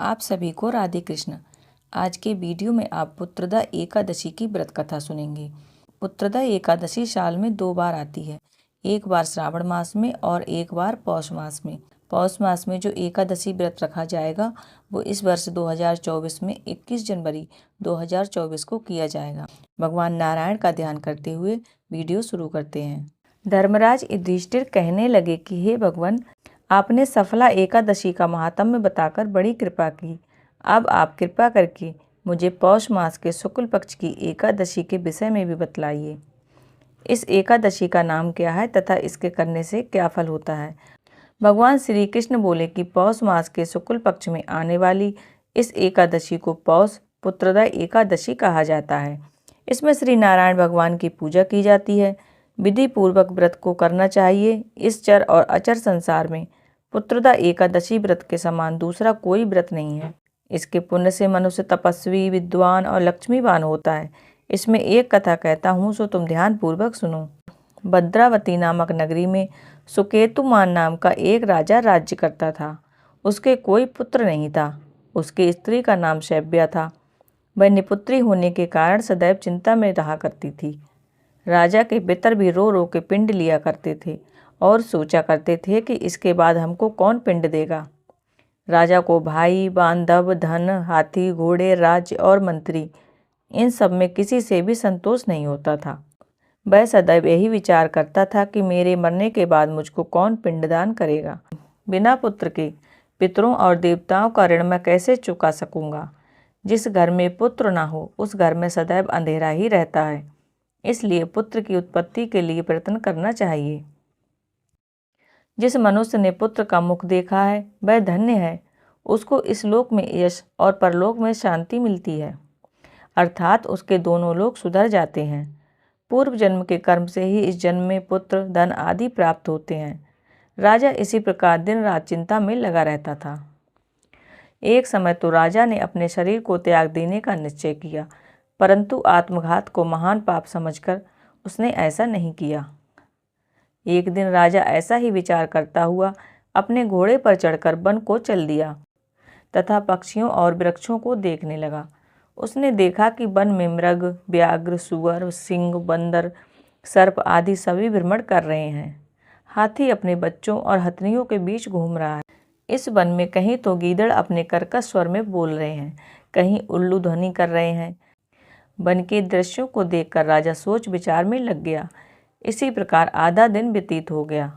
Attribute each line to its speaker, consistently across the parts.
Speaker 1: आप सभी को राधे कृष्ण। आज के वीडियो में आप पुत्रदा एकादशी की व्रत कथा सुनेंगे। पुत्रदा एकादशी साल में 2 बार आती है, एक बार श्रावण मास में और एक बार पौष मास में। पौष मास में जो एकादशी व्रत रखा जाएगा वो इस वर्ष 2024 में 21 जनवरी 2024 को किया जाएगा। भगवान नारायण का ध्यान करते हुए वीडियो शुरू करते हैं। धर्मराज युधिष्ठिर कहने लगे कि हे भगवान, आपने सफला एकादशी का महात्म्य बताकर बड़ी कृपा की। अब आप कृपा करके मुझे पौष मास के शुक्ल पक्ष की एकादशी के विषय में भी बतलाइए। इस एकादशी का नाम क्या है तथा इसके करने से क्या फल होता है। भगवान श्री कृष्ण बोले कि पौष मास के शुक्ल पक्ष में आने वाली इस एकादशी को पौष पुत्रदा एकादशी कहा जाता है। इसमें श्री नारायण भगवान की पूजा की जाती है। विधि पूर्वक व्रत को करना चाहिए। इस चर और अचर संसार में पुत्रदा एकादशी व्रत के समान दूसरा कोई व्रत नहीं है। इसके पुण्य से मनुष्य तपस्वी, विद्वान और लक्ष्मीवान होता है। इसमें एक कथा कहता हूँ, सो तुम ध्यान पूर्वक सुनो। भद्रावती नामक नगरी में सुकेतुमान नाम का एक राजा राज्य करता था। उसके कोई पुत्र नहीं था। उसकी स्त्री का नाम शैव्या था। वह निपुत्री होने के कारण सदैव चिंता में रहा करती थी। राजा के पितर भी रो रो के पिंड लिया करते थे और सोचा करते थे कि इसके बाद हमको कौन पिंड देगा। राजा को भाई, बांधव, धन, हाथी, घोड़े, राज्य और मंत्री, इन सब में किसी से भी संतोष नहीं होता था। वह सदैव यही विचार करता था कि मेरे मरने के बाद मुझको कौन पिंडदान करेगा। बिना पुत्र के पितरों और देवताओं का ऋण मैं कैसे चुका सकूंगा। जिस घर में पुत्र ना हो उस घर में सदैव अंधेरा ही रहता है। इसलिए पुत्र की उत्पत्ति के लिए प्रयत्न करना चाहिए। जिस मनुष्य ने पुत्र का मुख देखा है वह धन्य है। उसको इस लोक में यश और परलोक में शांति मिलती है, अर्थात उसके दोनों लोक सुधर जाते हैं। पूर्व जन्म के कर्म से ही इस जन्म में पुत्र, धन आदि प्राप्त होते हैं। राजा इसी प्रकार दिन रात चिंता में लगा रहता था। एक समय तो राजा ने अपने शरीर को त्याग देने का निश्चय किया, परंतु आत्मघात को महान पाप समझकर उसने ऐसा नहीं किया। एक दिन राजा ऐसा ही विचार करता हुआ अपने घोड़े पर चढ़कर वन को चल दिया तथा पक्षियों और वृक्षों को देखने लगा। उसने देखा कि वन में मृग, व्याघ्र, सुअर, सिंह, बंदर, सर्प आदि सभी भ्रमण कर रहे हैं। हाथी अपने बच्चों और हथनियों के बीच घूम रहा है। इस वन में कहीं तो गीदड़ अपने कर्कश स्वर में बोल रहे हैं, कहीं उल्लू ध्वनि कर रहे हैं। वन के दृश्यों को देखकर राजा सोच विचार में लग गया। इसी प्रकार आधा दिन व्यतीत हो गया।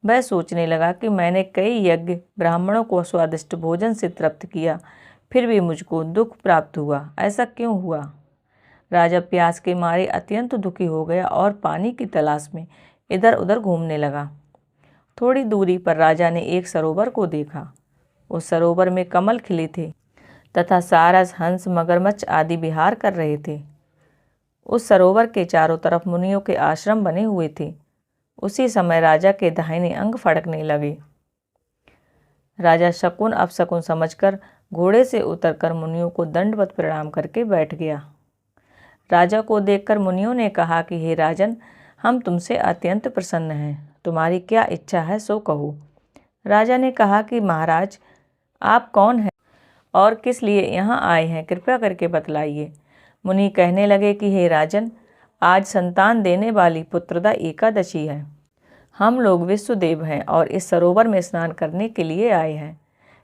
Speaker 1: वह सोचने लगा कि मैंने कई यज्ञ, ब्राह्मणों को स्वादिष्ट भोजन से तृप्त किया, फिर भी मुझको दुख प्राप्त हुआ। ऐसा क्यों हुआ। राजा प्यास के मारे अत्यंत दुखी हो गया और पानी की तलाश में इधर उधर घूमने लगा। थोड़ी दूरी पर राजा ने एक सरोवर को देखा। उस सरोवर में कमल खिले थे तथा सारस, हंस, मगरमच्छ आदि विहार कर रहे थे। उस सरोवर के चारों तरफ मुनियों के आश्रम बने हुए थे। उसी समय राजा के दाहिने अंग फड़कने लगे। राजा शकुन अपशकुन समझकर घोड़े से उतरकर मुनियों को दंडवत प्रणाम करके बैठ गया। राजा को देखकर मुनियों ने कहा कि हे राजन, हम तुमसे अत्यंत प्रसन्न हैं। तुम्हारी क्या इच्छा है सो कहो। राजा ने कहा कि महाराज, आप कौन हैं और किस लिए यहाँ आए हैं, कृपया करके बतलाइए। मुनि कहने लगे कि हे राजन, आज संतान देने वाली पुत्रदा एकादशी है। हम लोग विश्वदेव हैं और इस सरोवर में स्नान करने के लिए आए हैं।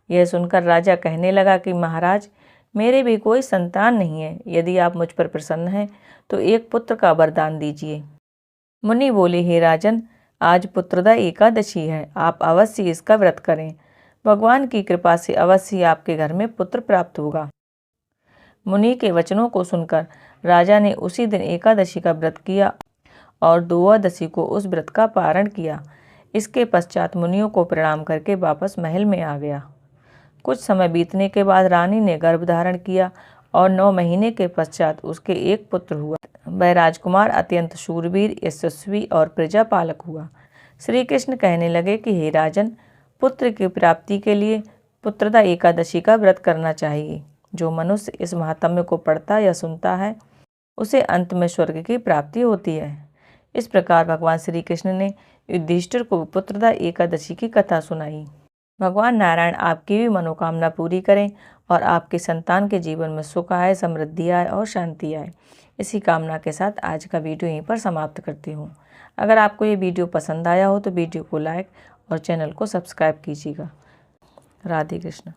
Speaker 1: यह सुनकर राजा कहने लगा कि महाराज, मेरे भी कोई संतान नहीं है। यदि आप मुझ पर प्रसन्न हैं तो एक पुत्र का वरदान दीजिए। मुनि बोले, हे राजन, आज पुत्रदा एकादशी है, आप अवश्य इसका व्रत करें। भगवान की कृपा से अवश्य आपके घर में पुत्र प्राप्त होगा। मुनि के वचनों को सुनकर राजा ने उसी दिन एकादशी का व्रत किया और द्वादशी को उस व्रत का पारण किया। इसके पश्चात मुनियों को प्रणाम करके वापस महल में आ गया। कुछ समय बीतने के बाद रानी ने गर्भ धारण किया और 9 महीने के पश्चात उसके एक पुत्र हुआ। वह राजकुमार अत्यंत शूरवीर, यशस्वी और प्रजापालक हुआ। श्री कृष्ण कहने लगे कि हे राजन, पुत्र की प्राप्ति के लिए पुत्रदा एकादशी का व्रत करना चाहिए। जो मनुष्य इस महात्म्य को पढ़ता या सुनता है उसे अंत में स्वर्ग की प्राप्ति होती है। इस प्रकार भगवान श्री कृष्ण ने युधिष्ठिर को पुत्रदा एकादशी की कथा सुनाई। भगवान नारायण आपकी भी मनोकामना पूरी करें और आपके संतान के जीवन में सुख आए, समृद्धि आए और शांति आए। इसी कामना के साथ आज का वीडियो यहीं पर समाप्त करती हूँ। अगर आपको ये वीडियो पसंद आया हो तो वीडियो को लाइक और चैनल को सब्सक्राइब कीजिएगा। राधे कृष्ण।